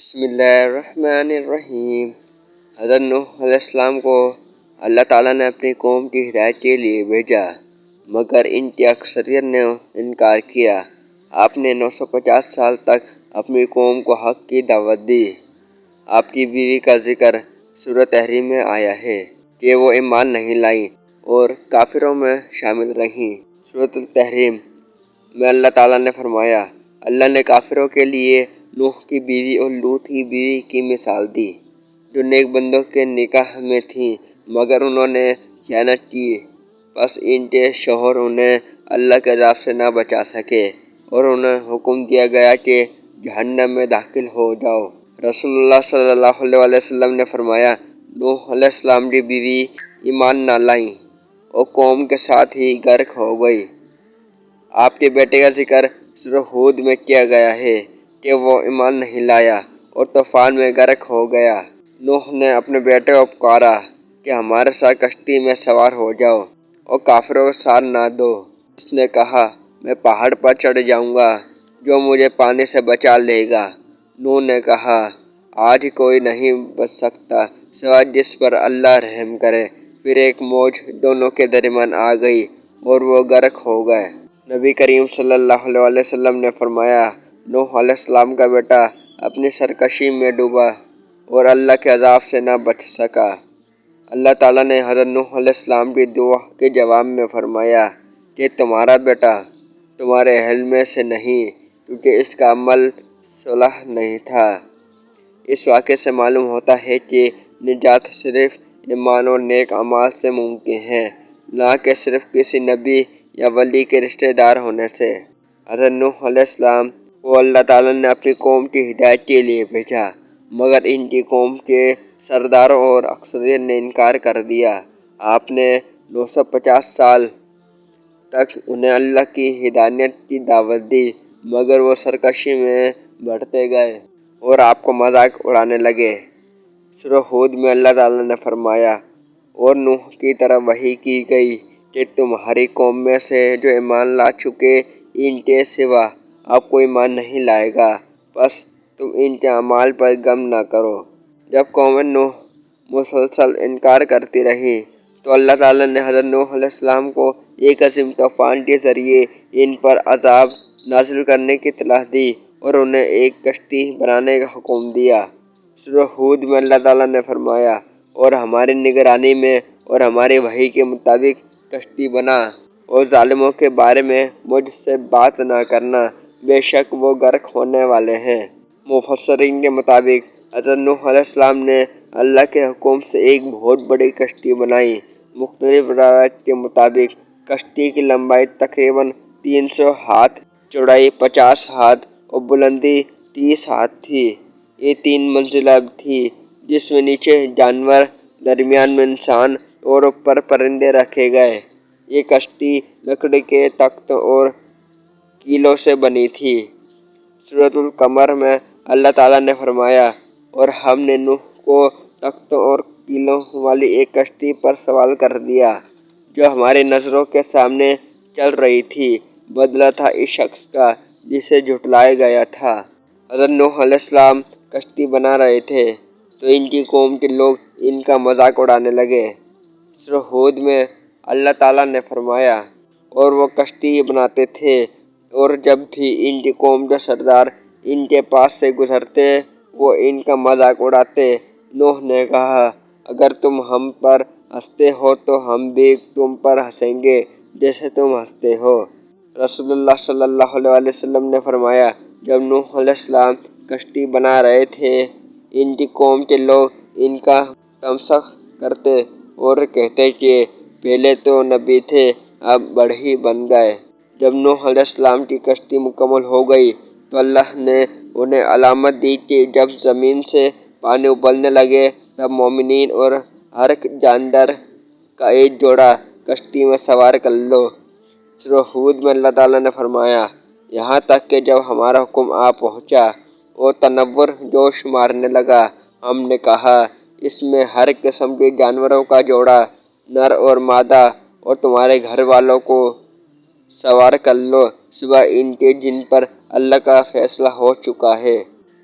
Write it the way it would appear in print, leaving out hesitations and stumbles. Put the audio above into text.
بسم اللہ الرحمن الرحیم۔ حضرت نوح علیہ السلام کو اللہ تعالیٰ نے اپنی قوم کی ہدایت کے لیے بھیجا، مگر ان کی اکثریت نے انکار کیا۔ آپ نے 950 سال تک اپنی قوم کو حق کی دعوت دی۔ آپ کی بیوی کا ذکر سورہ تحریم میں آیا ہے کہ وہ ایمان نہیں لائیں اور کافروں میں شامل رہیں۔ سورۃ التحریم میں اللہ تعالیٰ نے فرمایا، اللہ نے کافروں کے لیے نوح کی بیوی اور لوط کی بیوی کی مثال دی، جو نیک بندوں کے نکاح میں تھیں مگر انہوں نے خیانت کی، پس ان کے شوہر انہیں اللہ کے عذاب سے نہ بچا سکے اور انہیں حکم دیا گیا کہ جہنم میں داخل ہو جاؤ۔ رسول اللہ صلی اللہ علیہ وسلم نے فرمایا، نوح علیہ السلام کی بیوی ایمان نہ لائیں اور قوم کے ساتھ ہی غرق ہو گئی۔ آپ کے بیٹے کا ذکر سورہ ہود میں کیا گیا ہے کہ وہ ایمان نہیں لایا اور طوفان میں غرق ہو گیا۔ نوح نے اپنے بیٹے کو پکارا کہ ہمارے ساتھ کشتی میں سوار ہو جاؤ اور کافروں کا ساتھ نہ دو۔ اس نے کہا، میں پہاڑ پر چڑھ جاؤں گا، جو مجھے پانی سے بچا لے گا۔ نوح نے کہا، آج کوئی نہیں بچ سکتا سوائے جس پر اللہ رحم کرے۔ پھر ایک موج دونوں کے درمیان آ گئی اور وہ غرق ہو گئے۔ نبی کریم صلی اللہ علیہ وسلم نے فرمایا، نوح علیہ السلام کا بیٹا اپنی سرکشی میں ڈوبا اور اللہ کے عذاب سے نہ بچ سکا۔ اللہ تعالیٰ نے حضرت نوح علیہ السلام کی دعا کے جواب میں فرمایا کہ تمہارا بیٹا تمہارے اہل میں سے نہیں، کیونکہ اس کا عمل صالح نہیں تھا۔ اس واقعے سے معلوم ہوتا ہے کہ نجات صرف ایمان اور نیک اعمال سے ممکن ہے، نہ کہ صرف کسی نبی یا ولی کے رشتہ دار ہونے سے۔ حضرت نوح علیہ السلام کو اللہ تعالیٰ نے اپنی قوم کی ہدایت کے لیے بھیجا، مگر ان کی قوم کے سرداروں اور اکثریت نے انکار کر دیا۔ آپ نے 950 سال تک انہیں اللہ کی ہدایت کی دعوت دی، مگر وہ سرکشی میں بڑھتے گئے اور آپ کو مذاق اڑانے لگے۔ سورہ ہود میں اللہ تعالیٰ نے فرمایا، اور نوح کی طرف وحی کی گئی کہ تمہاری قوم میں سے جو ایمان لا چکے ان کے سوا اب کوئی ایمان نہیں لائے گا، پس تم ان کے اعمال پر غم نہ کرو۔ جب قوم نوح مسلسل انکار کرتی رہی تو اللہ تعالیٰ نے حضرت نوح علیہ السلام کو ایک عظیم طوفان کے ذریعے ان پر عذاب نازل کرنے کی اطلاع دی اور انہیں ایک کشتی بنانے کا حکم دیا۔ سورہ ہود میں اللہ تعالیٰ نے فرمایا، اور ہماری نگرانی میں اور ہماری وحی کے مطابق کشتی بنا اور ظالموں کے بارے میں مجھ سے بات نہ کرنا، بے شک وہ غرق ہونے والے ہیں۔ مفسرین کے مطابق حضرت نوح علیہ السلام نے اللہ کے حکم سے ایک بہت بڑی کشتی بنائی۔ مختلف روایات کے مطابق کشتی کی لمبائی تقریباً 300 ہاتھ، چوڑائی 50 ہاتھ اور بلندی 30 ہاتھ تھی۔ یہ 3 منزلہ تھی، جس میں نیچے جانور، درمیان میں انسان اور اوپر پرندے رکھے گئے۔ یہ کشتی لکڑی کے تخت اور کیلوں سے بنی تھی۔ سورۃ القمر میں اللہ تعالیٰ نے فرمایا، اور ہم نے نوح کو تختوں اور کیلوں والی ایک کشتی پر سوار کر دیا، جو ہماری نظروں کے سامنے چل رہی تھی۔ بدلہ تھا اس شخص کا جسے جھٹلایا گیا تھا۔ حضرت نوح علیہ السلام کشتی بنا رہے تھے تو ان کی قوم کے لوگ ان کا مذاق اڑانے لگے۔ سورہ ہود میں اللہ تعالیٰ نے فرمایا، اور وہ کشتی بناتے تھے، اور جب بھی ان کی قوم کے سردار ان کے پاس سے گزرتے وہ ان کا مذاق اڑاتے۔ نوح نے کہا، اگر تم ہم پر ہنستے ہو تو ہم بھی تم پر ہنسیں گے جیسے تم ہنستے ہو۔ رسول اللہ صلی اللہ علیہ وسلم نے فرمایا، جب نوح علیہ السلام کشتی بنا رہے تھے، ان کی قوم کے لوگ ان کا تمسخر کرتے اور کہتے کہ پہلے تو نبی تھے، اب بڑھئی بن گئے۔ جب نوح علیہ السلام کی کشتی مکمل ہو گئی تو اللہ نے انہیں علامت دی کہ جب زمین سے پانی ابلنے لگے تب مومنین اور ہر جاندار کا ایک جوڑا کشتی میں سوار کر لو۔ سورہ ہود میں اللہ تعالیٰ نے فرمایا، یہاں تک کہ جب ہمارا حکم آ پہنچا اور تنور جوش مارنے لگا، ہم نے کہا، اس میں ہر قسم کے جانوروں کا جوڑا، نر اور مادہ، اور تمہارے گھر والوں کو سوار کر لو، سوائے ان کے جن پر اللہ کا فیصلہ ہو چکا ہے۔